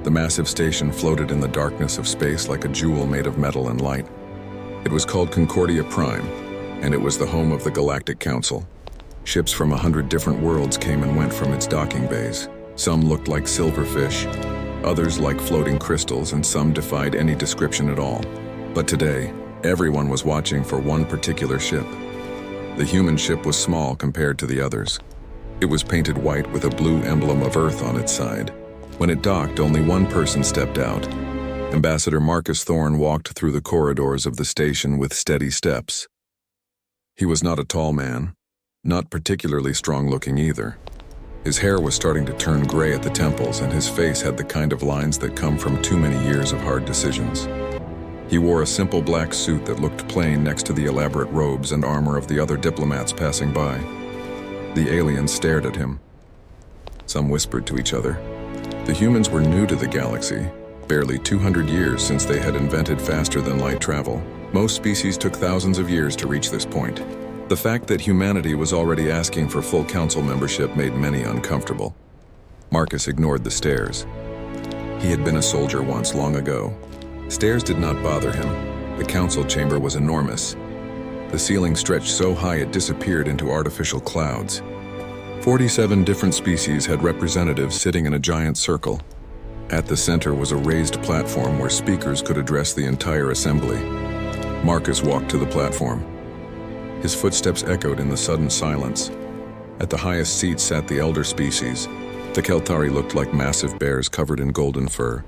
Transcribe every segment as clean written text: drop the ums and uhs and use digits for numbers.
The massive station floated in the darkness of space like a jewel made of metal and light. It was called Concordia Prime, and it was the home of the Galactic Council. Ships from 100 different worlds came and went from its docking bays. Some looked like silverfish, others like floating crystals, and some defied any description at all. But today, everyone was watching for one particular ship. The human ship was small compared to the others. It was painted white with a blue emblem of Earth on its side. When it docked, only one person stepped out. Ambassador Marcus Thorne walked through the corridors of the station with steady steps. He was not a tall man, not particularly strong-looking either. His hair was starting to turn gray at the temples, and his face had the kind of lines that come from too many years of hard decisions. He wore a simple black suit that looked plain next to the elaborate robes and armor of the other diplomats passing by. The aliens stared at him. Some whispered to each other. The humans were new to the galaxy, barely 200 years since they had invented faster-than-light travel. Most species took thousands of years to reach this point. The fact that humanity was already asking for full council membership made many uncomfortable. Marcus ignored the stares. He had been a soldier once long ago. Stares did not bother him. The council chamber was enormous. The ceiling stretched so high it disappeared into artificial clouds. 47 different species had representatives sitting in a giant circle. At the center was a raised platform where speakers could address the entire assembly. Marcus walked to the platform. His footsteps echoed in the sudden silence. At the highest seat sat the elder species. The Keltari looked like massive bears covered in golden fur,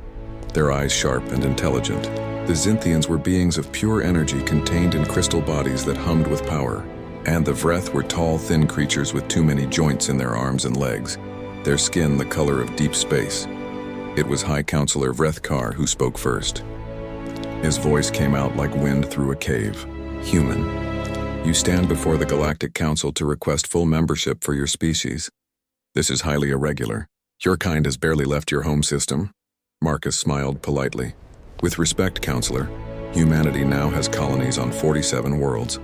their eyes sharp and intelligent. The Xinthians were beings of pure energy contained in crystal bodies that hummed with power. And the Vreth were tall, thin creatures with too many joints in their arms and legs, their skin the color of deep space. It was High Counselor Vrethkar who spoke first. His voice came out like wind through a cave. Human, you stand before the Galactic Council to request full membership for your species. This is highly irregular. Your kind has barely left your home system. Marcus smiled politely. With respect, Counselor, humanity now has colonies on 47 worlds.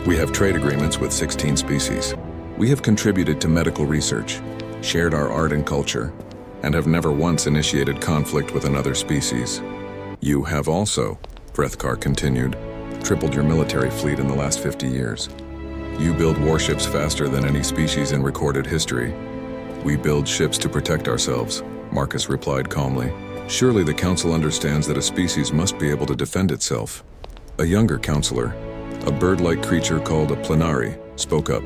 We have trade agreements with 16 species. We have contributed to medical research, shared our art and culture, and have never once initiated conflict with another species. You have also, Vrethkar continued, tripled your military fleet in the last 50 years. You build warships faster than any species in recorded history. We build ships to protect ourselves, Marcus replied calmly. Surely the Council understands that a species must be able to defend itself. A younger counselor, a bird-like creature called a Plenari, spoke up.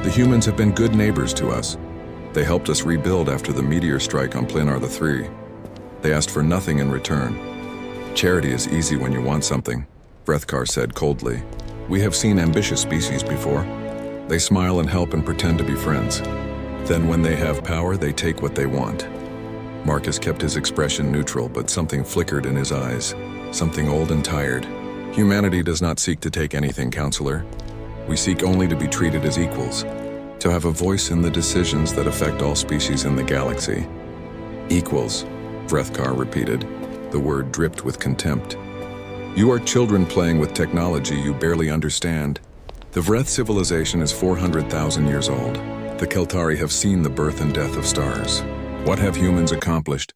The humans have been good neighbors to us. They helped us rebuild after the meteor strike on Plenar the Three. They asked for nothing in return. Charity is easy when you want something, Vrethkar said coldly. We have seen ambitious species before. They smile and help and pretend to be friends. Then when they have power, they take what they want. Marcus kept his expression neutral, but something flickered in his eyes, something old and tired. Humanity does not seek to take anything, Counselor. We seek only to be treated as equals, to have a voice in the decisions that affect all species in the galaxy. Equals, Vrethkar repeated. The word dripped with contempt. You are children playing with technology you barely understand. The Vreth civilization is 400,000 years old. The Keltari have seen the birth and death of stars. What have humans accomplished?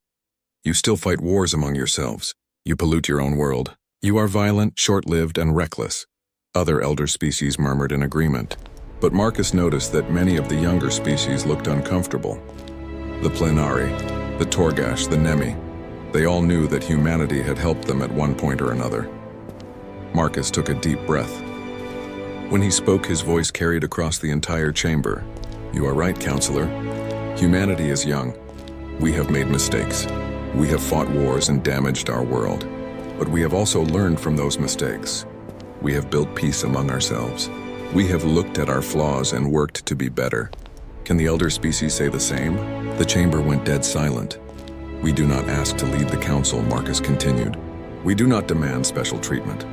You still fight wars among yourselves. You pollute your own world. You are violent, short-lived, and reckless. Other elder species murmured in agreement. But Marcus noticed that many of the younger species looked uncomfortable. The Plenari, the Torgash, the Nemi, they all knew that humanity had helped them at one point or another. Marcus took a deep breath. When he spoke, his voice carried across the entire chamber. You are right, Counselor. Humanity is young. We have made mistakes. We have fought wars and damaged our world. But we have also learned from those mistakes. We have built peace among ourselves. We have looked at our flaws and worked to be better. Can the elder species say the same? The chamber went dead silent. We do not ask to lead the council, Marcus continued. We do not demand special treatment.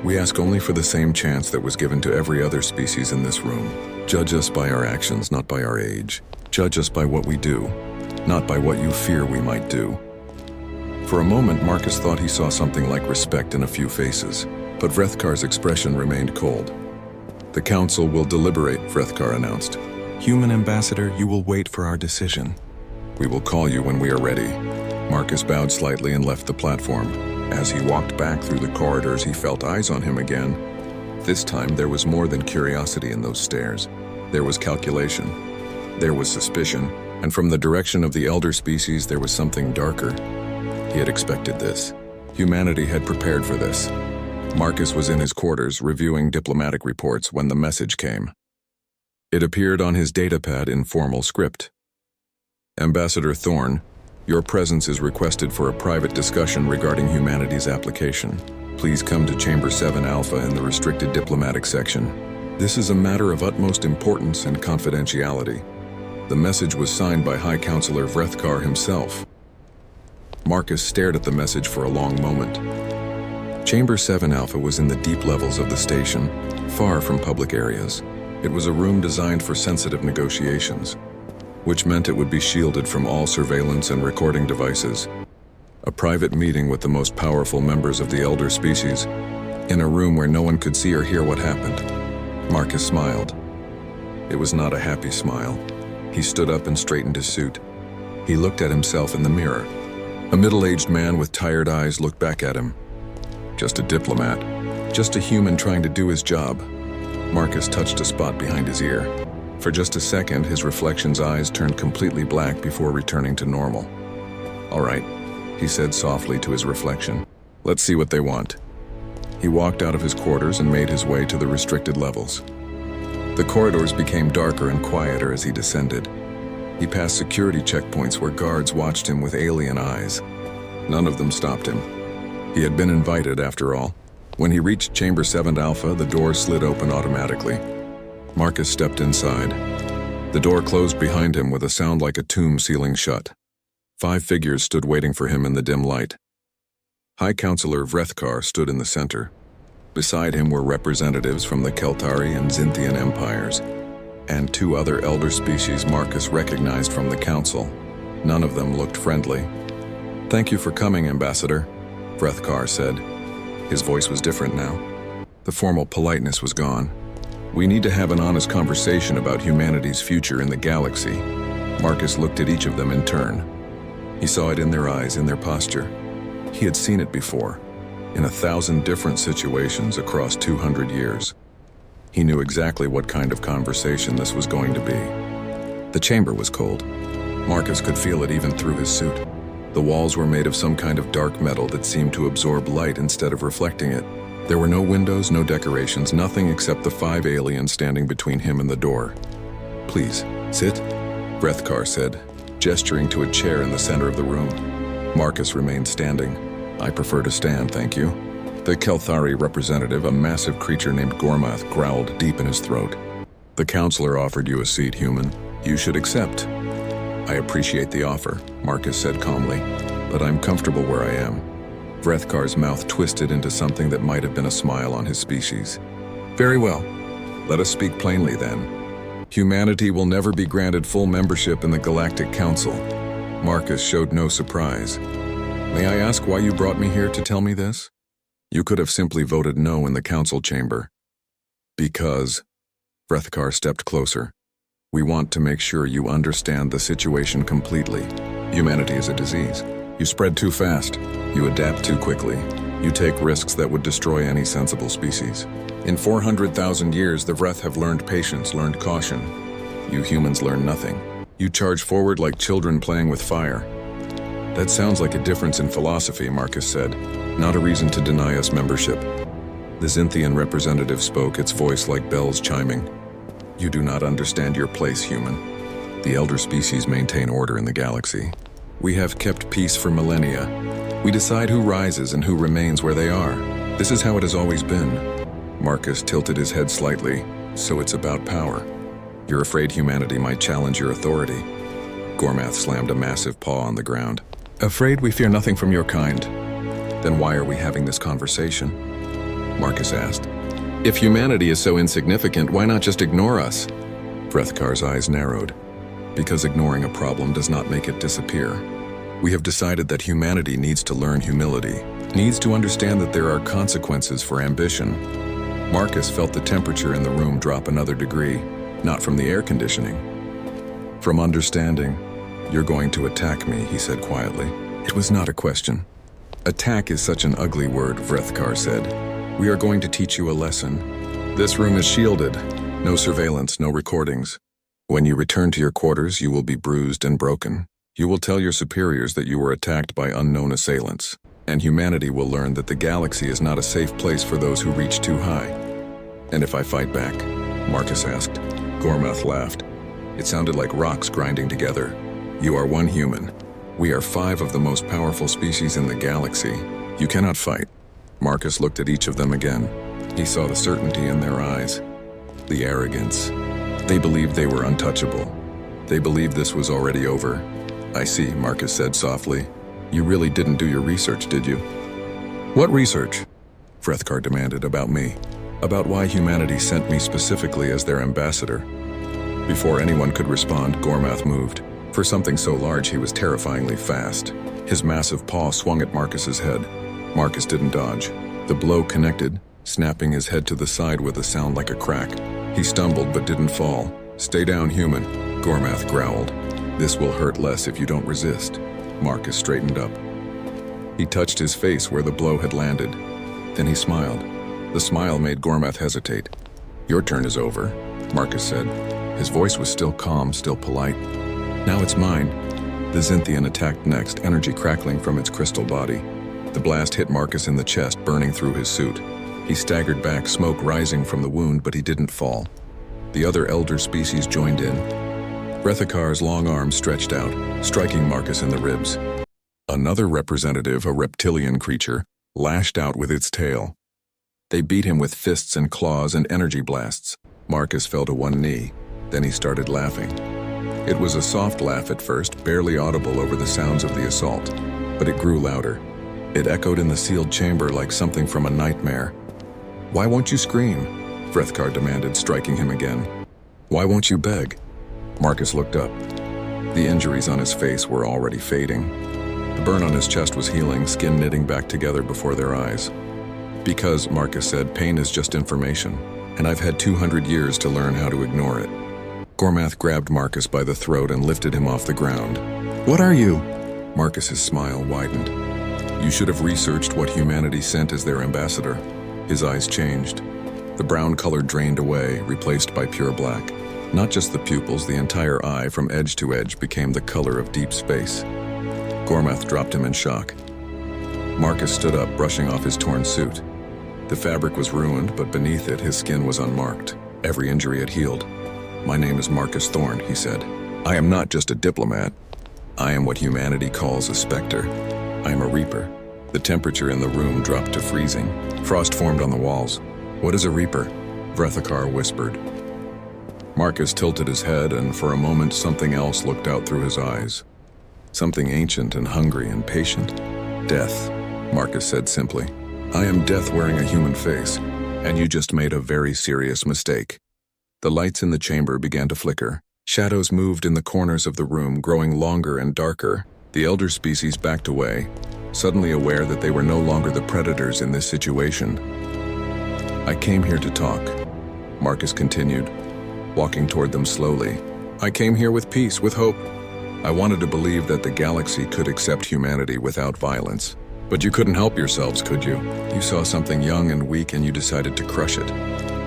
We ask only for the same chance that was given to every other species in this room. Judge us by our actions, not by our age. Judge us by what we do, not by what you fear we might do. For a moment, Marcus thought he saw something like respect in a few faces, but Vrethkar's expression remained cold. The council will deliberate, Vrethkar announced. Human ambassador, you will wait for our decision. We will call you when we are ready. Marcus bowed slightly and left the platform. As he walked back through the corridors, he felt eyes on him again. This time, there was more than curiosity in those stares. There was calculation. There was suspicion. And from the direction of the elder species, there was something darker. He had expected this. Humanity had prepared for this. Marcus was in his quarters, reviewing diplomatic reports when the message came. It appeared on his datapad in formal script. Ambassador Thorne, your presence is requested for a private discussion regarding humanity's application. Please come to Chamber 7 Alpha in the restricted diplomatic section. This is a matter of utmost importance and confidentiality. The message was signed by High Counselor Vrethkar himself. Marcus stared at the message for a long moment. Chamber 7 Alpha was in the deep levels of the station, far from public areas. It was a room designed for sensitive negotiations, which meant it would be shielded from all surveillance and recording devices. A private meeting with the most powerful members of the elder species, in a room where no one could see or hear what happened. Marcus smiled. It was not a happy smile. He stood up and straightened his suit. He looked at himself in the mirror. A middle-aged man with tired eyes looked back at him. Just a diplomat. Just a human trying to do his job. Marcus touched a spot behind his ear. For just a second, his reflection's eyes turned completely black before returning to normal. "All right," he said softly to his reflection. "Let's see what they want." He walked out of his quarters and made his way to the restricted levels. The corridors became darker and quieter as he descended. He passed security checkpoints where guards watched him with alien eyes. None of them stopped him. He had been invited, after all. When he reached Chamber 7 Alpha, the door slid open automatically. Marcus stepped inside. The door closed behind him with a sound like a tomb sealing shut. 5 figures stood waiting for him in the dim light. High Counselor Vrethkar stood in the center. Beside him were representatives from the Keltari and Zynthian empires, and 2 other elder species Marcus recognized from the council. None of them looked friendly. "Thank you for coming, Ambassador," Vrethkar said. His voice was different now. The formal politeness was gone. "We need to have an honest conversation about humanity's future in the galaxy." Marcus looked at each of them in turn. He saw it in their eyes, in their posture. He had seen it before, in 1,000 different situations across 200 years. He knew exactly what kind of conversation this was going to be. The chamber was cold. Marcus could feel it even through his suit. The walls were made of some kind of dark metal that seemed to absorb light instead of reflecting it. There were no windows, no decorations, nothing except the 5 aliens standing between him and the door. "Please, sit," Vrethkar said, gesturing to a chair in the center of the room. Marcus remained standing. "I prefer to stand, thank you." The Kelthari representative, a massive creature named Gormath, growled deep in his throat. "The counselor offered you a seat, human. You should accept." "I appreciate the offer," Marcus said calmly, "but I'm comfortable where I am." Vrethkar's mouth twisted into something that might have been a smile on his species. "Very well. Let us speak plainly then. Humanity will never be granted full membership in the Galactic Council." Marcus showed no surprise. "May I ask why you brought me here to tell me this?" "You could have simply voted no in the council chamber." "Because," Vrethkar stepped closer, "we want to make sure you understand the situation completely. Humanity is a disease. You spread too fast. You adapt too quickly. You take risks that would destroy any sensible species. In 400,000 years, the Vreth have learned patience, learned caution. You humans learn nothing. You charge forward like children playing with fire." "That sounds like a difference in philosophy," Marcus said. "Not a reason to deny us membership." The Zynthian representative spoke, its voice like bells chiming. "You do not understand your place, human. The elder species maintain order in the galaxy. We have kept peace for millennia. We decide who rises and who remains where they are. This is how it has always been." Marcus tilted his head slightly. "So it's about power. You're afraid humanity might challenge your authority." Gormath slammed a massive paw on the ground. "Afraid we fear nothing from your kind. Then why are we having this conversation?" Marcus asked. "If humanity is so insignificant, why not just ignore us?" Vrethkar's eyes narrowed. "Because ignoring a problem does not make it disappear. We have decided that humanity needs to learn humility, needs to understand that there are consequences for ambition." Marcus felt the temperature in the room drop another degree, not from the air conditioning. "From understanding. You're going to attack me," he said quietly. It was not a question. Attack is such an ugly word, Vrethkar said. We are going to teach you a lesson. This room is shielded. No surveillance, no recordings. When you return to your quarters, you will be bruised and broken. You will tell your superiors that you were attacked by unknown assailants. And humanity will learn that the galaxy is not a safe place for those who reach too high. And if I fight back? Marcus asked. Gormath laughed. It sounded like rocks grinding together. You are one human. We are 5 of the most powerful species in the galaxy. You cannot fight. Marcus looked at each of them again. He saw the certainty in their eyes. The arrogance. They believed they were untouchable. They believed this was already over. I see, Marcus said softly. You really didn't do your research, did you? What research? Vrethkar demanded. About me. About why humanity sent me specifically as their ambassador. Before anyone could respond, Gormath moved. For something so large, he was terrifyingly fast. His massive paw swung at Marcus's head. Marcus didn't dodge. The blow connected, snapping his head to the side with a sound like a crack. He stumbled but didn't fall. Stay down, human, Gormath growled. This will hurt less if you don't resist. Marcus straightened up. He touched his face where the blow had landed. Then he smiled. The smile made Gormath hesitate. Your turn is over, Marcus said. His voice was still calm, still polite. Now it's mine. The Zynthian attacked next, energy crackling from its crystal body. The blast hit Marcus in the chest, burning through his suit. He staggered back, smoke rising from the wound, but he didn't fall. The other elder species joined in. Vrethakar's long arms stretched out, striking Marcus in the ribs. Another representative, a reptilian creature, lashed out with its tail. They beat him with fists and claws and energy blasts. Marcus fell to one knee. Then he started laughing. It was a soft laugh at first, barely audible over the sounds of the assault, but it grew louder. It echoed in the sealed chamber like something from a nightmare. Why won't you scream? Vrethkar demanded, striking him again. Why won't you beg? Marcus looked up. The injuries on his face were already fading. The burn on his chest was healing, skin knitting back together before their eyes. Because, Marcus said, pain is just information, and I've had 200 years to learn how to ignore it. Gormath grabbed Marcus by the throat and lifted him off the ground. What are you? Marcus's smile widened. You should have researched what humanity sent as their ambassador. His eyes changed. The brown color drained away, replaced by pure black. Not just the pupils, the entire eye from edge to edge became the color of deep space. Gormath dropped him in shock. Marcus stood up, brushing off his torn suit. The fabric was ruined, but beneath it, his skin was unmarked. Every injury had healed. My name is Marcus Thorn, he said. I am not just a diplomat. I am what humanity calls a specter. I am a reaper. The temperature in the room dropped to freezing. Frost formed on the walls. What is a reaper? Vrethkar whispered. Marcus tilted his head, and for a moment something else looked out through his eyes. Something ancient and hungry and patient. Death, Marcus said simply. I am death wearing a human face, and you just made a very serious mistake. The lights in the chamber began to flicker. Shadows moved in the corners of the room, growing longer and darker. The elder species backed away, suddenly aware that they were no longer the predators in this situation. I came here to talk, Marcus continued, walking toward them slowly. I came here with peace, with hope. I wanted to believe that the galaxy could accept humanity without violence. But you couldn't help yourselves, could you? You saw something young and weak and you decided to crush it.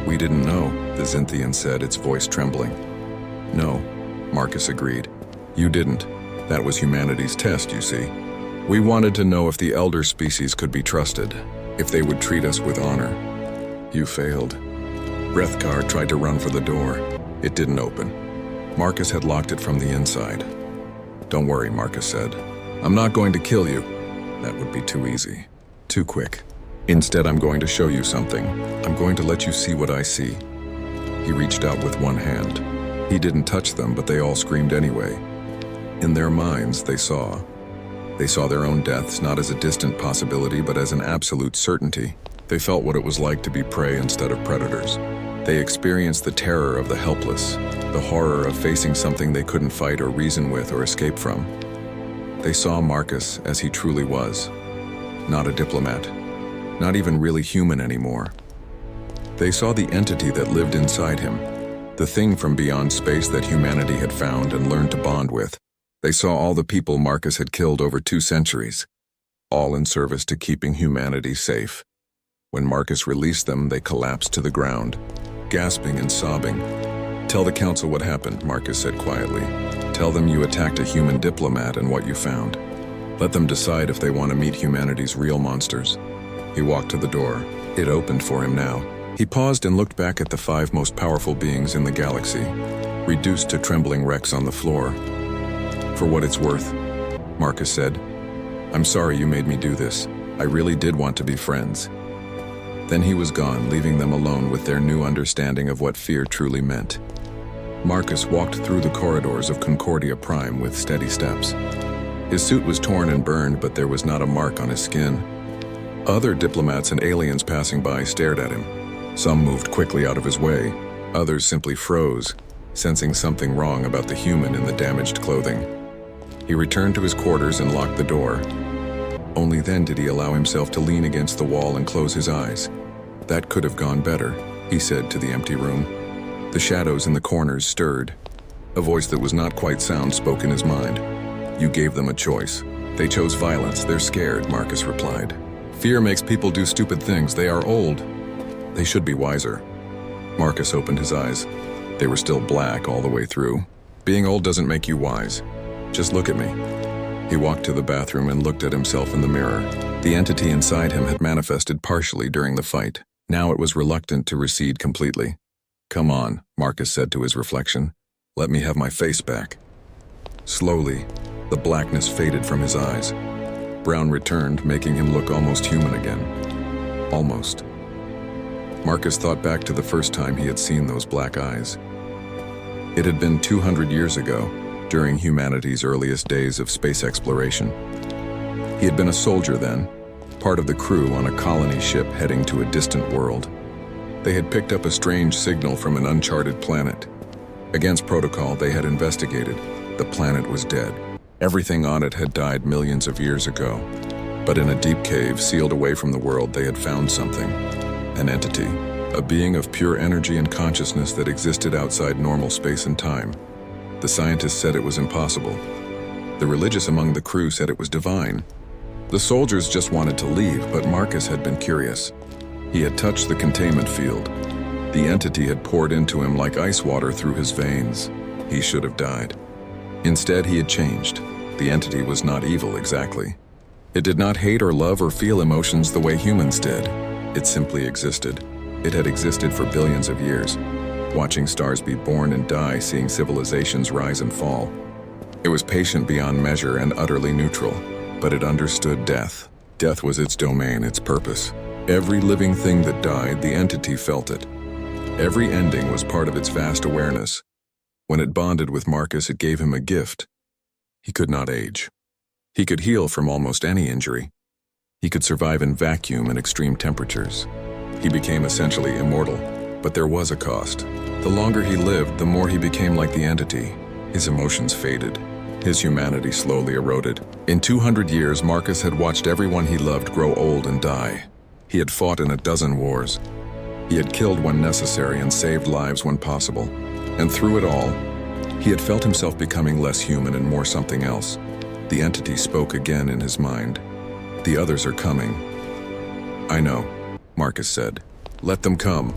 We didn't know, the Zynthian said, its voice trembling. No, Marcus agreed. You didn't. That was humanity's test, you see. We wanted to know if the elder species could be trusted, if they would treat us with honor. You failed. Vrethkar tried to run for the door. It didn't open. Marcus had locked it from the inside. Don't worry, Marcus said. I'm not going to kill you. That would be too easy. Too quick. Instead, I'm going to show you something. I'm going to let you see what I see. He reached out with one hand. He didn't touch them, but they all screamed anyway. In their minds, they saw. They saw their own deaths not as a distant possibility, but as an absolute certainty. They felt what it was like to be prey instead of predators. They experienced the terror of the helpless, the horror of facing something they couldn't fight or reason with or escape from. They saw Marcus as he truly was. Not a diplomat. Not even really human anymore. They saw the entity that lived inside him, the thing from beyond space that humanity had found and learned to bond with. They saw all the people Marcus had killed over 2 centuries, all in service to keeping humanity safe. When Marcus released them, they collapsed to the ground, gasping and sobbing. "Tell the council what happened," Marcus said quietly. "Tell them you attacked a human diplomat and what you found. Let them decide if they want to meet humanity's real monsters." He walked to the door. It opened for him now. He paused and looked back at the 5 most powerful beings in the galaxy, reduced to trembling wrecks on the floor. "For what it's worth," Marcus said, "I'm sorry you made me do this. I really did want to be friends." Then he was gone, leaving them alone with their new understanding of what fear truly meant. Marcus walked through the corridors of Concordia Prime with steady steps. His suit was torn and burned, but there was not a mark on his skin. Other diplomats and aliens passing by stared at him. Some moved quickly out of his way. Others simply froze, sensing something wrong about the human in the damaged clothing. He returned to his quarters and locked the door. Only then did he allow himself to lean against the wall and close his eyes. "That could have gone better," he said to the empty room. The shadows in the corners stirred. A voice that was not quite sound spoke in his mind. "You gave them a choice. They chose violence. They're scared," Marcus replied. "Fear makes people do stupid things. They are old. They should be wiser." Marcus opened his eyes. They were still black all the way through. "Being old doesn't make you wise. Just look at me." He walked to the bathroom and looked at himself in the mirror. The entity inside him had manifested partially during the fight. Now it was reluctant to recede completely. "Come on," Marcus said to his reflection. "Let me have my face back." Slowly, the blackness faded from his eyes. Brown returned, making him look almost human again. Almost. Marcus thought back to the first time he had seen those black eyes. It had been 200 years ago, during humanity's earliest days of space exploration. He had been a soldier then, part of the crew on a colony ship heading to a distant world. They had picked up a strange signal from an uncharted planet. Against protocol, they had investigated. The planet was dead. Everything on it had died millions of years ago. But in a deep cave sealed away from the world, they had found something. An entity, a being of pure energy and consciousness that existed outside normal space and time. The scientists said it was impossible. The religious among the crew said it was divine. The soldiers just wanted to leave, but Marcus had been curious. He had touched the containment field. The entity had poured into him like ice water through his veins. He should have died. Instead, he had changed. The entity was not evil exactly. It did not hate or love or feel emotions the way humans did. It simply existed. It had existed for billions of years, watching stars be born and die, seeing civilizations rise and fall. It was patient beyond measure and utterly neutral, but it understood death. Death was its domain, its purpose. Every living thing that died, the entity felt it. Every ending was part of its vast awareness. When it bonded with Marcus, it gave him a gift. He could not age. He could heal from almost any injury. He could survive in vacuum and extreme temperatures. He became essentially immortal, but there was a cost. The longer he lived, the more he became like the entity. His emotions faded. His humanity slowly eroded. In 200 years, Marcus had watched everyone he loved grow old and die. He had fought in a dozen wars. He had killed when necessary and saved lives when possible. And through it all, he had felt himself becoming less human and more something else. The entity spoke again in his mind. "The others are coming." "I know," Marcus said. "Let them come."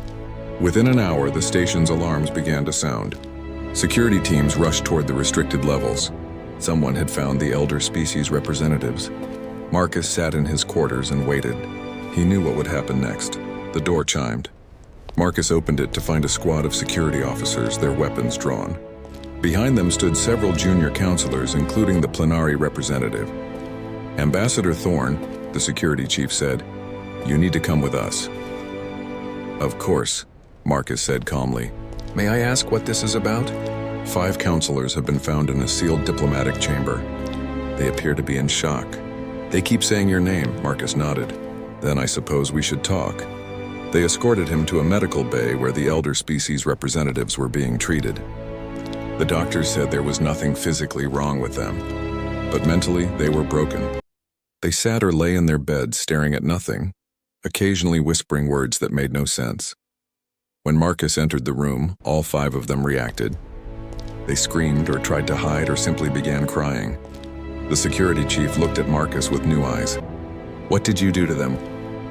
Within an hour, the station's alarms began to sound. Security teams rushed toward the restricted levels. Someone had found the elder species representatives. Marcus sat in his quarters and waited. He knew what would happen next. The door chimed. Marcus opened it to find a squad of security officers, their weapons drawn. Behind them stood several junior counselors, including the plenary representative. "Ambassador Thorne," the security chief said, "you need to come with us." "Of course," Marcus said calmly. "May I ask what this is about?" 5 counselors have been found in a sealed diplomatic chamber. They appear to be in shock. "They keep saying your name," Marcus nodded. "Then I suppose we should talk." They escorted him to a medical bay where the elder species representatives were being treated. The doctors said there was nothing physically wrong with them, but mentally they were broken. They sat or lay in their beds staring at nothing, occasionally whispering words that made no sense. When Marcus entered the room, all 5 of them reacted. They screamed or tried to hide or simply began crying. The security chief looked at Marcus with new eyes. "What did you do to them?"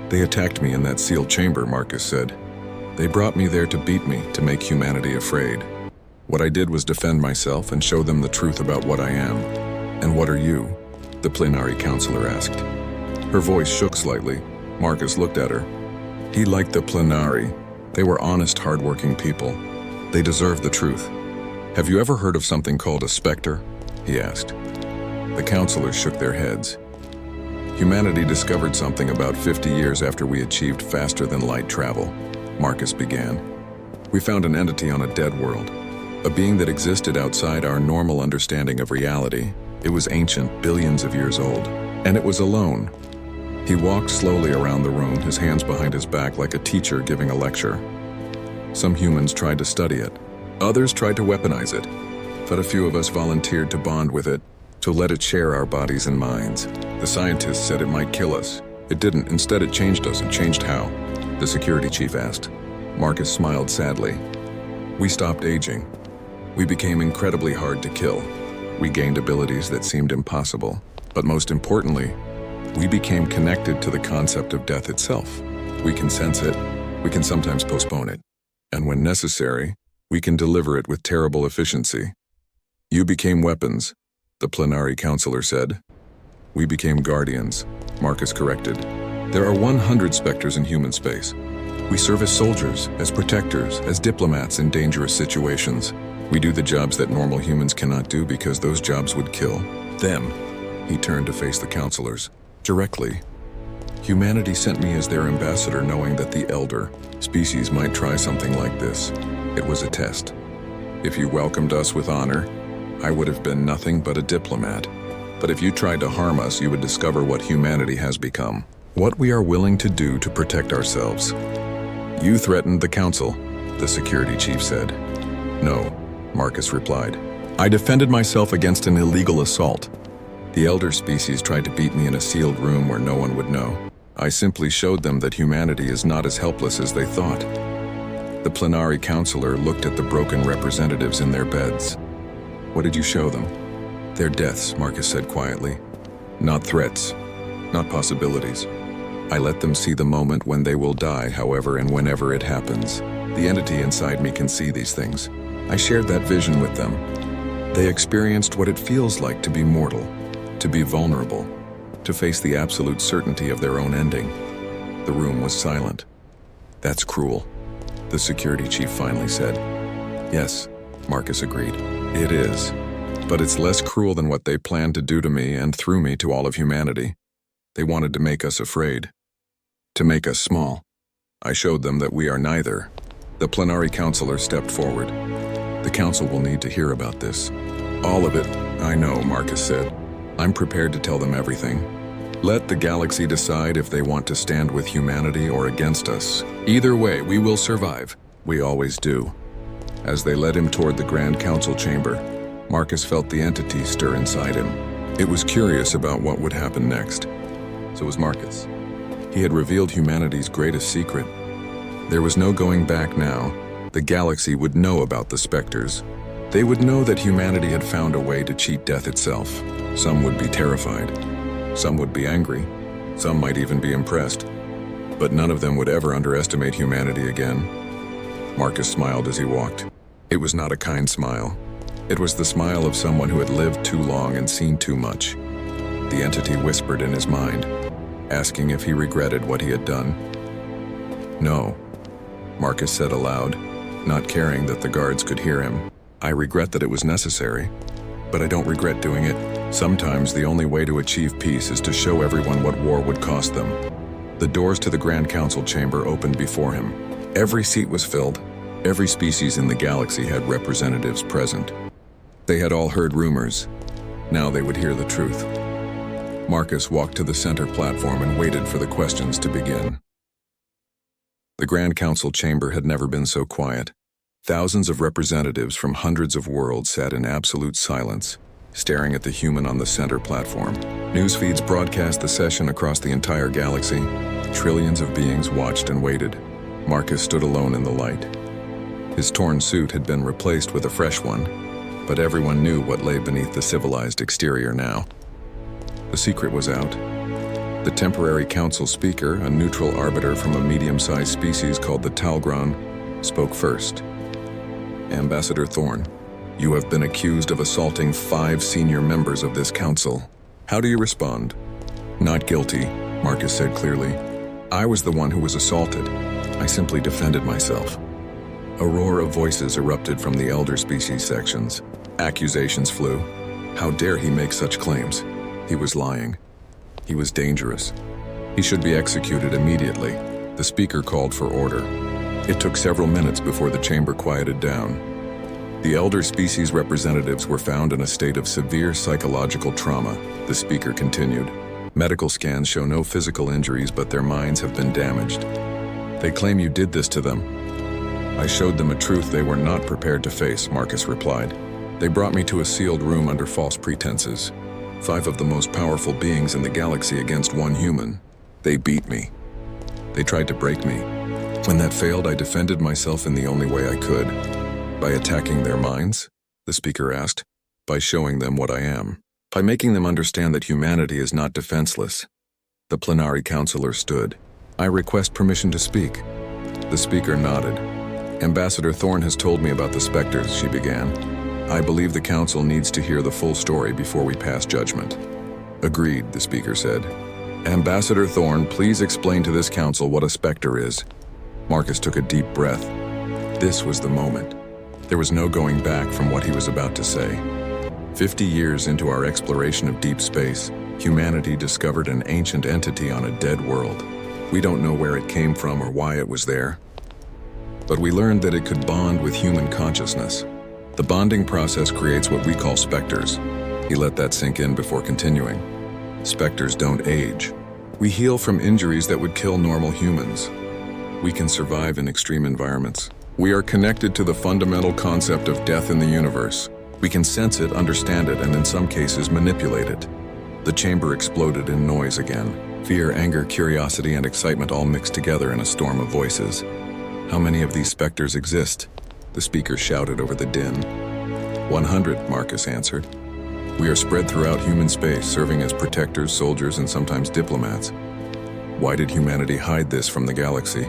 "They attacked me in that sealed chamber," Marcus said. "They brought me there to beat me, to make humanity afraid. What I did was defend myself and show them the truth about what I am." "And what are you?" the plenary counselor asked. Her voice shook slightly. Marcus looked at her. He liked the plenary. They were honest, hardworking people. They deserved the truth. "Have you ever heard of something called a specter?" he asked. The counselors shook their heads. "Humanity discovered something about 50 years after we achieved faster-than-light travel," Marcus began. "We found an entity on a dead world, a being that existed outside our normal understanding of reality. It was ancient, billions of years old, and it was alone." He walked slowly around the room, his hands behind his back like a teacher giving a lecture. "Some humans tried to study it. Others tried to weaponize it. But a few of us volunteered to bond with it, to let it share our bodies and minds. The scientists said it might kill us. It didn't. Instead, it changed us. And changed how?" the security chief asked. Marcus smiled sadly. "We stopped aging. We became incredibly hard to kill. We gained abilities that seemed impossible. But most importantly, we became connected to the concept of death itself. We can sense it. We can sometimes postpone it. And when necessary, we can deliver it with terrible efficiency. You became weapons," the plenary counselor said. "We became guardians," Marcus corrected. "There are 100 specters in human space. We serve as soldiers, as protectors, as diplomats in dangerous situations. We do the jobs that normal humans cannot do because those jobs would kill them." He turned to face the counselors. "Directly. Humanity sent me as their ambassador, knowing that the elder species might try something like this. It was a test. If you welcomed us with honor, I would have been nothing but a diplomat. But if you tried to harm us, you would discover what humanity has become, what we are willing to do to protect ourselves." "You threatened the council," the security chief said. "No," Marcus replied. "I defended myself against an illegal assault. The elder species tried to beat me in a sealed room where no one would know. I simply showed them that humanity is not as helpless as they thought." The plenary counselor looked at the broken representatives in their beds. "What did you show them?" "Their deaths," Marcus said quietly. "Not threats, not possibilities. I let them see the moment when they will die, however and whenever it happens. The entity inside me can see these things. I shared that vision with them. They experienced what it feels like to be mortal, to be vulnerable, to face the absolute certainty of their own ending." The room was silent. "That's cruel," the security chief finally said. "Yes," Marcus agreed. "It is. But it's less cruel than what they planned to do to me and through me to all of humanity. They wanted to make us afraid, to make us small. I showed them that we are neither." The plenary counselor stepped forward. "The council will need to hear about this." "All of it, I know," Marcus said. "I'm prepared to tell them everything. Let the galaxy decide if they want to stand with humanity or against us. Either way, we will survive. We always do." As they led him toward the Grand Council chamber, Marcus felt the entity stir inside him. It was curious about what would happen next. So was Marcus. He had revealed humanity's greatest secret. There was no going back now. The galaxy would know about the specters. They would know that humanity had found a way to cheat death itself. Some would be terrified. Some would be angry. Some might even be impressed. But none of them would ever underestimate humanity again. Marcus smiled as he walked. It was not a kind smile. It was the smile of someone who had lived too long and seen too much. The entity whispered in his mind, asking if he regretted what he had done. "No," Marcus said aloud, not caring that the guards could hear him. "I regret that it was necessary, but I don't regret doing it. Sometimes the only way to achieve peace is to show everyone what war would cost them." The doors to the Grand Council chamber opened before him. Every seat was filled. Every species in the galaxy had representatives present. They had all heard rumors. Now they would hear the truth. Marcus walked to the center platform and waited for the questions to begin. The Grand Council chamber had never been so quiet. Thousands of representatives from hundreds of worlds sat in absolute silence, staring at the human on the center platform. News feeds broadcast the session across the entire galaxy. Trillions of beings watched and waited. Marcus stood alone in the light. His torn suit had been replaced with a fresh one. but everyone knew what lay beneath the civilized exterior now. The secret was out. The temporary council speaker, a neutral arbiter from a medium-sized species called the Talgron, spoke first. Ambassador Thorne, you have been accused of assaulting 5 senior members of this council. How do you respond? Not guilty, Marcus said clearly. I was the one who was assaulted. I simply defended myself. A roar of voices erupted from the elder species sections. Accusations flew. How dare he make such claims? He was lying. He was dangerous. He should be executed immediately. The speaker called for order. It took several minutes before the chamber quieted down. The elder species representatives were found in a state of severe psychological trauma, the speaker continued. Medical scans show no physical injuries, but their minds have been damaged. They claim you did this to them. I showed them a truth they were not prepared to face, Marcus replied. They brought me to a sealed room under false pretenses. 5 of the most powerful beings in the galaxy against 1 human. They beat me. They tried to break me. When that failed, I defended myself in the only way I could. By attacking their minds? The speaker asked. By showing them what I am. By making them understand that humanity is not defenseless. The plenary councilor stood. I request permission to speak. The speaker nodded. Ambassador Thorne has told me about the specters, she began. I believe the council needs to hear the full story before we pass judgment. Agreed, the speaker said. Ambassador Thorne, please explain to this council what a specter is. Marcus took a deep breath. This was the moment. There was no going back from what he was about to say. 50 years into our exploration of deep space, humanity discovered an ancient entity on a dead world. We don't know where it came from or why it was there. But we learned that it could bond with human consciousness. The bonding process creates what we call specters. He let that sink in before continuing. Specters don't age. We heal from injuries that would kill normal humans. We can survive in extreme environments. We are connected to the fundamental concept of death in the universe. We can sense it, understand it, and in some cases manipulate it. The chamber exploded in noise again. Fear, anger, curiosity, and excitement all mixed together in a storm of voices. How many of these specters exist? The speaker shouted over the din. 100, Marcus answered. We are spread throughout human space, serving as protectors, soldiers, and sometimes diplomats. Why did humanity hide this from the galaxy?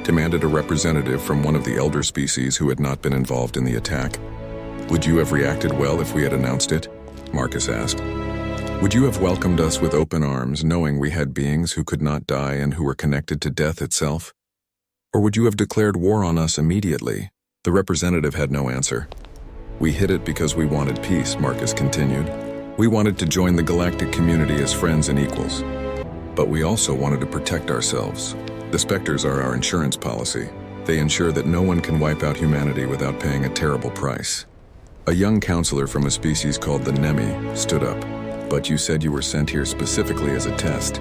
Demanded a representative from one of the elder species who had not been involved in the attack. Would you have reacted well if we had announced it? Marcus asked. Would you have welcomed us with open arms, knowing we had beings who could not die and who were connected to death itself? Or would you have declared war on us immediately? The representative had no answer. We hid it because we wanted peace, Marcus continued. We wanted to join the galactic community as friends and equals. But we also wanted to protect ourselves. The specters are our insurance policy. They ensure that no one can wipe out humanity without paying a terrible price. A young counselor from a species called the Nemi stood up. But you said you were sent here specifically as a test.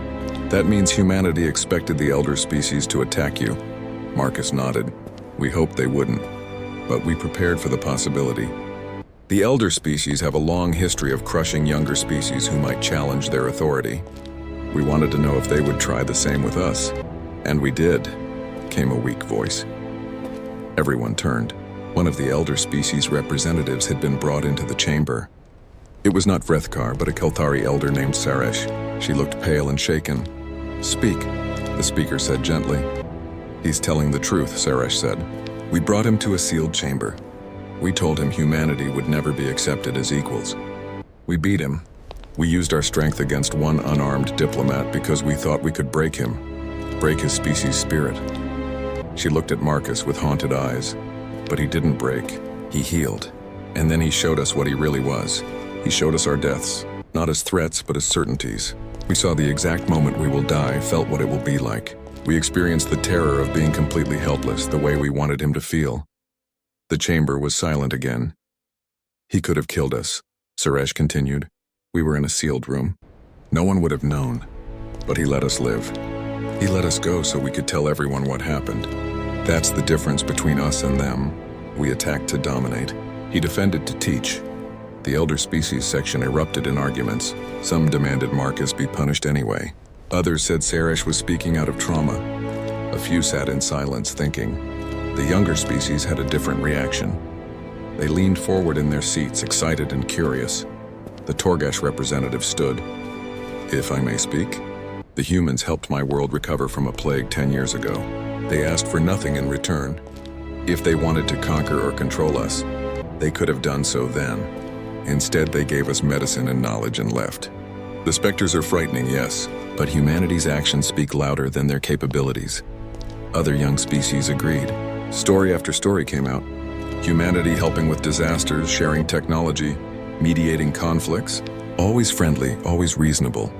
That means humanity expected the elder species to attack you. Marcus nodded. We hoped they wouldn't, but we prepared for the possibility. The elder species have a long history of crushing younger species who might challenge their authority. We wanted to know if they would try the same with us. And we did, came a weak voice. Everyone turned. One of the elder species representatives had been brought into the chamber. It was not Vrethkar, but a Kelthari elder named Saresh. She looked pale and shaken. Speak, the speaker said gently. He's telling the truth, Saresh said. We brought him to a sealed chamber. We told him humanity would never be accepted as equals. We beat him. We used our strength against one unarmed diplomat because we thought we could break him, break his species' spirit. She looked at Marcus with haunted eyes, but he didn't break. He healed. And then he showed us what he really was. He showed us our deaths, not as threats, but as certainties. We saw the exact moment we will die, felt what it will be like. We experienced the terror of being completely helpless, the way we wanted him to feel. The chamber was silent again. He could have killed us, Saresh continued. We were in a sealed room. No one would have known, but he let us live. He let us go so we could tell everyone what happened. That's the difference between us and them. We attacked to dominate. He defended to teach. The elder species section erupted in arguments. Some demanded Marcus be punished anyway. Others said Saresh was speaking out of trauma. A few sat in silence thinking. The younger species had a different reaction. They leaned forward in their seats, excited and curious. The Torgesh representative stood. "If I may speak, the humans helped my world recover from a plague 10 years ago. They asked for nothing in return. If they wanted to conquer or control us, they could have done so then. Instead, they gave us medicine and knowledge and left. The specters are frightening, yes, but humanity's actions speak louder than their capabilities." Other young species agreed. Story after story came out. Humanity helping with disasters, sharing technology, mediating conflicts. Always friendly, always reasonable.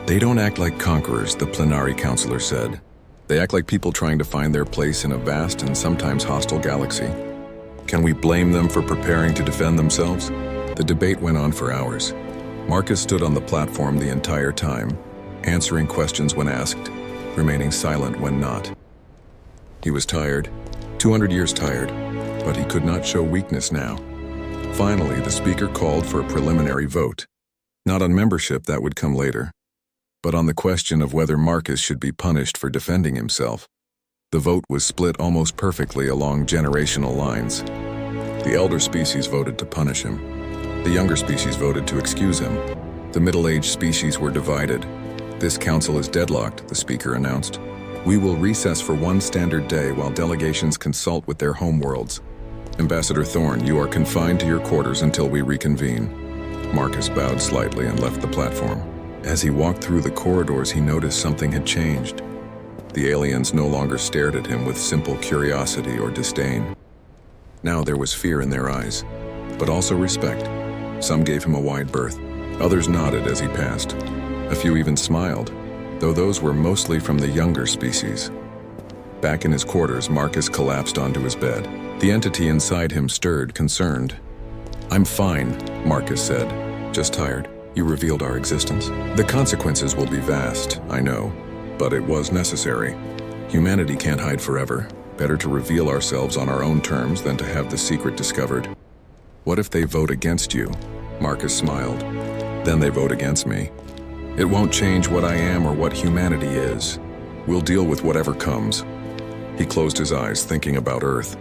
"They don't act like conquerors," the plenary counselor said. "They act like people trying to find their place in a vast and sometimes hostile galaxy. Can we blame them for preparing to defend themselves?" The debate went on for hours. Marcus stood on the platform the entire time, answering questions when asked, remaining silent when not. He was tired, 200 years tired, but he could not show weakness now. Finally, the speaker called for a preliminary vote. Not on membership, that would come later, but on the question of whether Marcus should be punished for defending himself. The vote was split almost perfectly along generational lines. The elder species voted to punish him. The younger species voted to excuse him. The middle-aged species were divided. "This council is deadlocked," the speaker announced. "We will recess for one standard day while delegations consult with their homeworlds. Ambassador Thorne, you are confined to your quarters until we reconvene." Marcus bowed slightly and left the platform. As he walked through the corridors, he noticed something had changed. The aliens no longer stared at him with simple curiosity or disdain. Now there was fear in their eyes, but also respect. Some gave him a wide berth. Others nodded as he passed. A few even smiled, though those were mostly from the younger species. Back in his quarters, Marcus collapsed onto his bed. The entity inside him stirred, concerned. "I'm fine," Marcus said. "Just tired. You revealed our existence. The consequences will be vast, I know, but it was necessary. Humanity can't hide forever. Better to reveal ourselves on our own terms than to have the secret discovered." "What if they vote against you?" Marcus smiled. "Then they vote against me. It won't change what I am or what humanity is. We'll deal with whatever comes." He closed his eyes, thinking about Earth.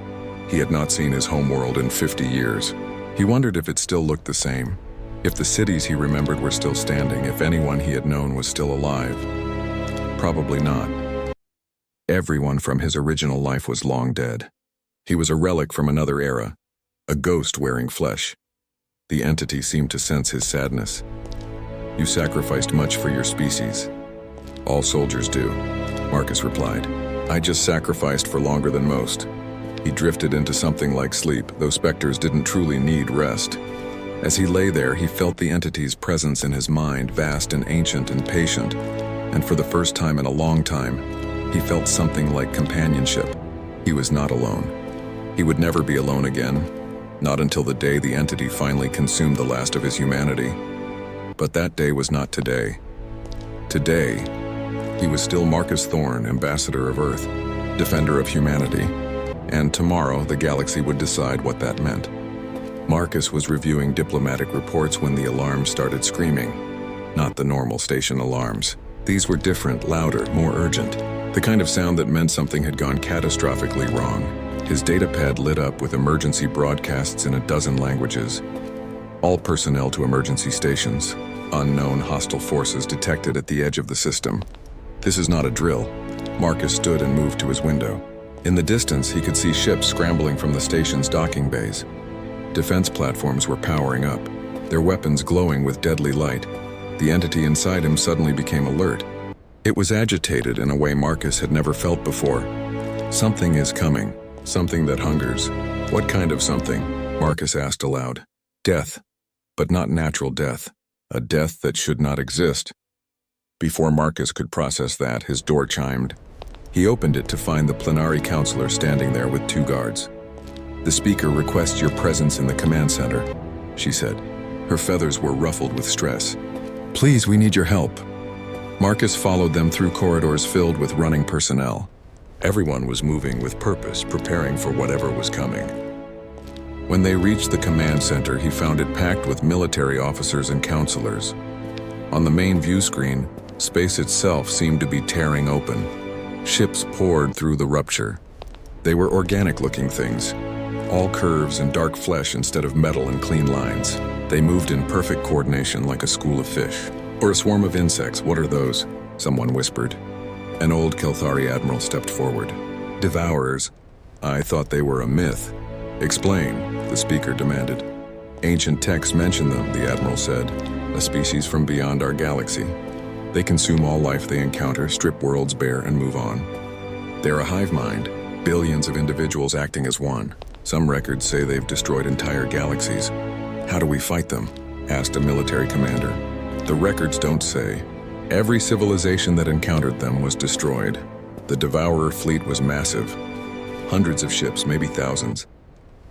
He had not seen his homeworld in 50 years. He wondered if it still looked the same, if the cities he remembered were still standing, if anyone he had known was still alive. Probably not. Everyone from his original life was long dead. He was a relic from another era, a ghost wearing flesh. The entity seemed to sense his sadness. "You sacrificed much for your species." "All soldiers do," Marcus replied. "I just sacrificed for longer than most." He drifted into something like sleep, though specters didn't truly need rest. As he lay there, he felt the entity's presence in his mind, vast and ancient and patient, and for the first time in a long time, he felt something like companionship. He was not alone. He would never be alone again, not until the day the entity finally consumed the last of his humanity. But that day was not today. Today, he was still Marcus Thorne, ambassador of Earth, defender of humanity, and tomorrow the galaxy would decide what that meant. Marcus was reviewing diplomatic reports when the alarms started screaming. Not the normal station alarms. These were different, louder, more urgent. The kind of sound that meant something had gone catastrophically wrong. His datapad lit up with emergency broadcasts in a dozen languages. All personnel to emergency stations. Unknown hostile forces detected at the edge of the system. This is not a drill. Marcus stood and moved to his window. In the distance, he could see ships scrambling from the station's docking bays. Defense platforms were powering up, their weapons glowing with deadly light. The entity inside him suddenly became alert. It was agitated in a way Marcus had never felt before. Something is coming, something that hungers. What kind of something? Marcus asked aloud. Death, but not natural death, a death that should not exist. Before Marcus could process that, his door chimed. He opened it to find the plenary counselor standing there with 2 guards. "The speaker requests your presence in the command center," she said. Her feathers were ruffled with stress. "Please, we need your help." Marcus followed them through corridors filled with running personnel. Everyone was moving with purpose, preparing for whatever was coming. When they reached the command center, he found it packed with military officers and counselors. On the main view screen, space itself seemed to be tearing open. Ships poured through the rupture. They were organic-looking things, all curves and dark flesh instead of metal and clean lines. They moved in perfect coordination like a school of fish. Or a swarm of insects, what are those? Someone whispered. An old Kelthari admiral stepped forward. Devourers? I thought they were a myth. Explain, the speaker demanded. Ancient texts mention them, the admiral said. A species from beyond our galaxy. They consume all life they encounter, strip worlds bare, and move on. They're a hive mind, billions of individuals acting as one. Some records say they've destroyed entire galaxies. How do we fight them? Asked a military commander. The records don't say. Every civilization that encountered them was destroyed. The Devourer fleet was massive. Hundreds of ships, maybe thousands.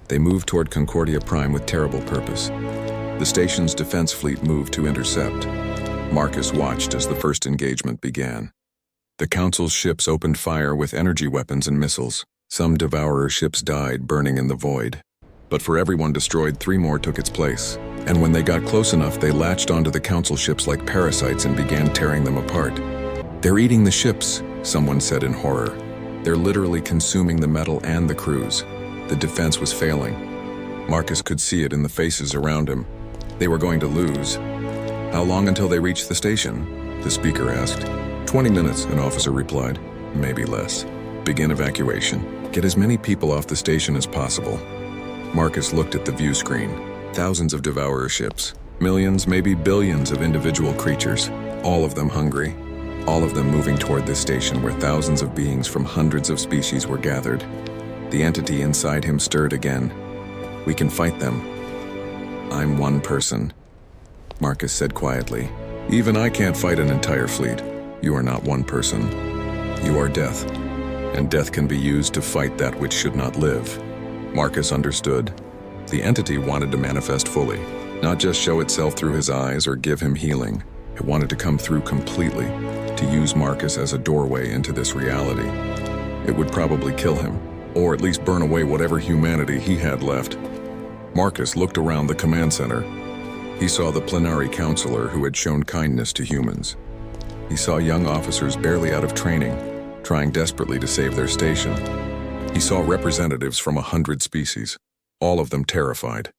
They moved toward Concordia Prime with terrible purpose. The station's defense fleet moved to intercept. Marcus watched as the first engagement began. The Council's ships opened fire with energy weapons and missiles. Some Devourer ships died, burning in the void. But for every one destroyed, 3 more took its place. And when they got close enough, they latched onto the Council ships like parasites and began tearing them apart. They're eating the ships, someone said in horror. They're literally consuming the metal and the crews. The defense was failing. Marcus could see it in the faces around him. They were going to lose. How long until they reached the station? The speaker asked. 20 minutes, an officer replied. Maybe less. Begin evacuation. Get as many people off the station as possible. Marcus looked at the view screen. Thousands of Devourer ships. Millions, maybe billions of individual creatures. All of them hungry. All of them moving toward this station where thousands of beings from hundreds of species were gathered. The entity inside him stirred again. We can fight them. I'm one person, Marcus said quietly. Even I can't fight an entire fleet. You are not one person. You are death. And death can be used to fight that which should not live. Marcus understood. The entity wanted to manifest fully, not just show itself through his eyes or give him healing. It wanted to come through completely, to use Marcus as a doorway into this reality. It would probably kill him, or at least burn away whatever humanity he had left. Marcus looked around the command center. He saw the plenary counselor who had shown kindness to humans. He saw young officers barely out of training, trying desperately to save their station. He saw representatives from 100 species, all of them terrified.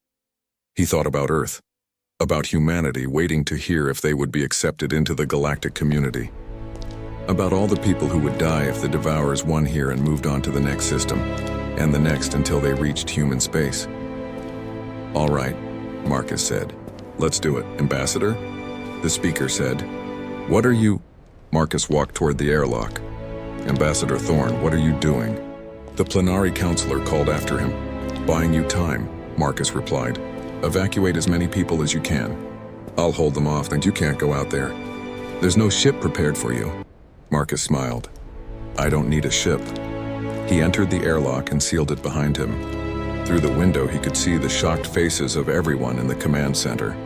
He thought about Earth, about humanity waiting to hear if they would be accepted into the galactic community. About all the people who would die if the Devourers won here and moved on to the next system, and the next until they reached human space. All right, Marcus said. Let's do it, Ambassador. The speaker said. What are you? Marcus walked toward the airlock. Ambassador Thorne, what are you doing? The plenary counselor called after him. Buying you time, Marcus replied. Evacuate as many people as you can. I'll hold them off, and you can't go out there. There's no ship prepared for you. Marcus smiled. I don't need a ship. He entered the airlock and sealed it behind him. Through the window, he could see the shocked faces of everyone in the command center.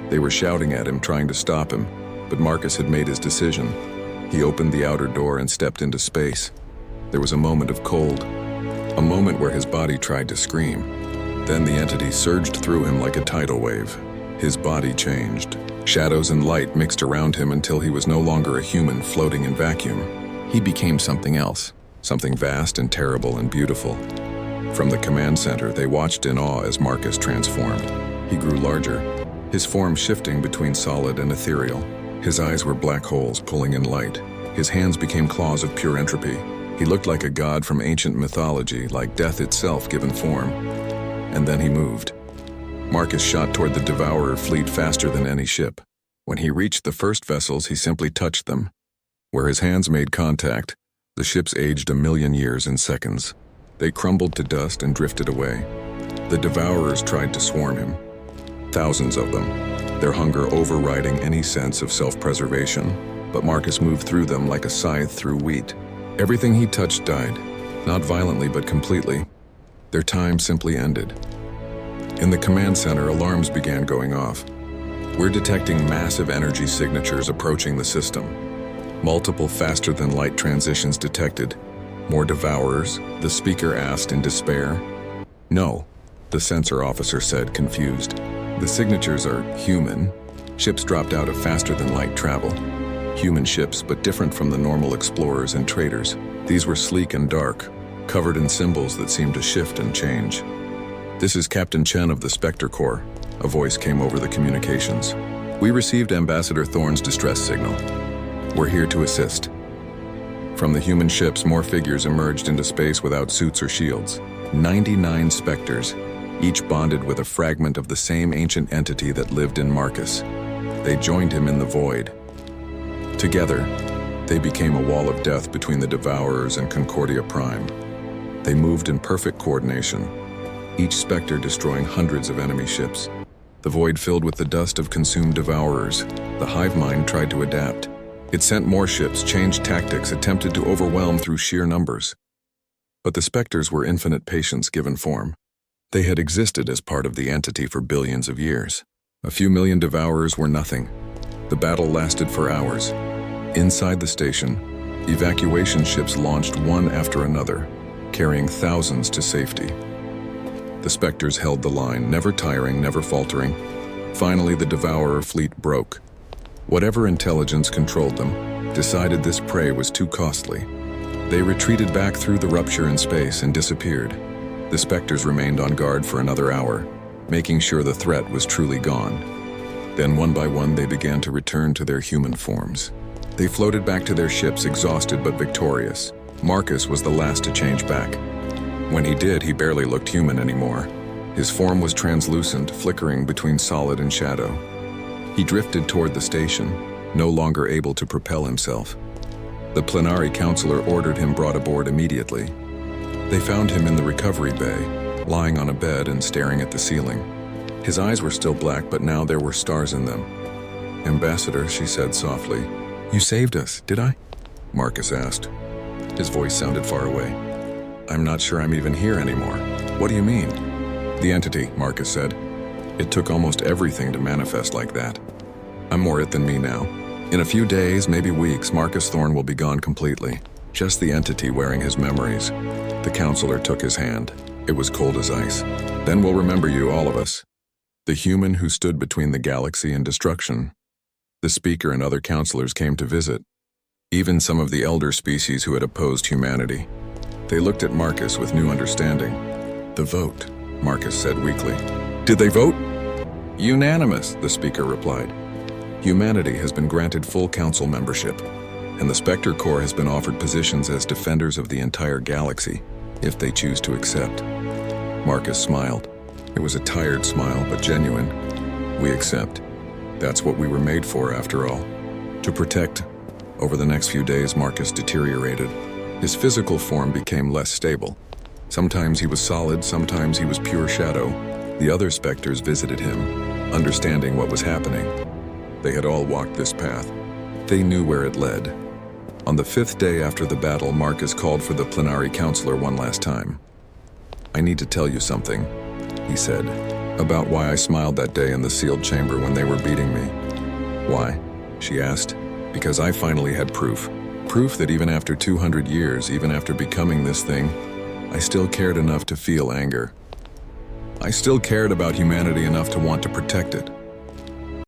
They were shouting at him, trying to stop him, but Marcus had made his decision. He opened the outer door and stepped into space. There was a moment of cold, a moment where his body tried to scream. Then the entity surged through him like a tidal wave. His body changed. Shadows and light mixed around him until he was no longer a human floating in vacuum. He became something else, something vast and terrible and beautiful. From the command center, they watched in awe as Marcus transformed. He grew larger, his form shifting between solid and ethereal. His eyes were black holes pulling in light. His hands became claws of pure entropy. He looked like a god from ancient mythology, like death itself given form. And then he moved. Marcus shot toward the Devourer fleet faster than any ship. When he reached the first vessels, he simply touched them. Where his hands made contact, the ships aged 1,000,000 years in seconds. They crumbled to dust and drifted away. The Devourers tried to swarm him. Thousands of them, their hunger overriding any sense of self-preservation. But Marcus moved through them like a scythe through wheat. Everything he touched died, not violently but completely. Their time simply ended. In the command center, alarms began going off. We're detecting massive energy signatures approaching the system. Multiple faster-than-light transitions detected. More Devourers? The speaker asked in despair. No, the sensor officer said, confused. The signatures are human. Ships dropped out of faster-than-light travel. Human ships, but different from the normal explorers and traders. These were sleek and dark, covered in symbols that seemed to shift and change. "This is Captain Chen of the Spectre Corps," a voice came over the communications. "We received Ambassador Thorne's distress signal. We're here to assist." From the human ships, more figures emerged into space without suits or shields. 99 specters, each bonded with a fragment of the same ancient entity that lived in Marcus. They joined him in the void. Together, they became a wall of death between the Devourers and Concordia Prime. They moved in perfect coordination, each specter destroying hundreds of enemy ships. The void filled with the dust of consumed Devourers. The hive mind tried to adapt. It sent more ships, changed tactics, attempted to overwhelm through sheer numbers. But the specters were infinite patience given form. They had existed as part of the entity for billions of years. A few million Devourers were nothing. The battle lasted for hours. Inside the station, evacuation ships launched one after another, carrying thousands to safety. The specters held the line, never tiring, never faltering. Finally, the Devourer fleet broke. Whatever intelligence controlled them decided this prey was too costly. They retreated back through the rupture in space and disappeared. The specters remained on guard for another hour, making sure the threat was truly gone. Then one by one they began to return to their human forms. They floated back to their ships, exhausted but victorious. Marcus was the last to change back. When he did, he barely looked human anymore. His form was translucent, flickering between solid and shadow. He drifted toward the station, no longer able to propel himself. The Plenary Counselor ordered him brought aboard immediately. They found him in the recovery bay, lying on a bed and staring at the ceiling. His eyes were still black, but now there were stars in them. "Ambassador," she said softly. "You saved us, did I?" Marcus asked. His voice sounded far away. "I'm not sure I'm even here anymore." "What do you mean?" "The entity," Marcus said. "It took almost everything to manifest like that. I'm more it than me now. In a few days, maybe weeks, Marcus Thorne will be gone completely. Just the entity wearing his memories." The counselor took his hand. It was cold as ice. "Then we'll remember you, all of us. The human who stood between the galaxy and destruction." The speaker and other counselors came to visit. Even some of the elder species who had opposed humanity. They looked at Marcus with new understanding. "The vote," Marcus said weakly. "Did they vote?" "Unanimous," the speaker replied. "Humanity has been granted full council membership, and the Spectre Corps has been offered positions as defenders of the entire galaxy, if they choose to accept." Marcus smiled. It was a tired smile, but genuine. "We accept. That's what we were made for, after all. To protect." Over the next few days, Marcus deteriorated. His physical form became less stable. Sometimes he was solid, sometimes he was pure shadow. The other specters visited him, understanding what was happening. They had all walked this path. They knew where it led. On the 5th day after the battle, Marcus called for the Plenary Counselor one last time. "I need to tell you something," he said, "about why I smiled that day in the sealed chamber when they were beating me." "Why?" she asked. "Because I finally had proof. Proof that even after 200 years, even after becoming this thing, I still cared enough to feel anger. I still cared about humanity enough to want to protect it.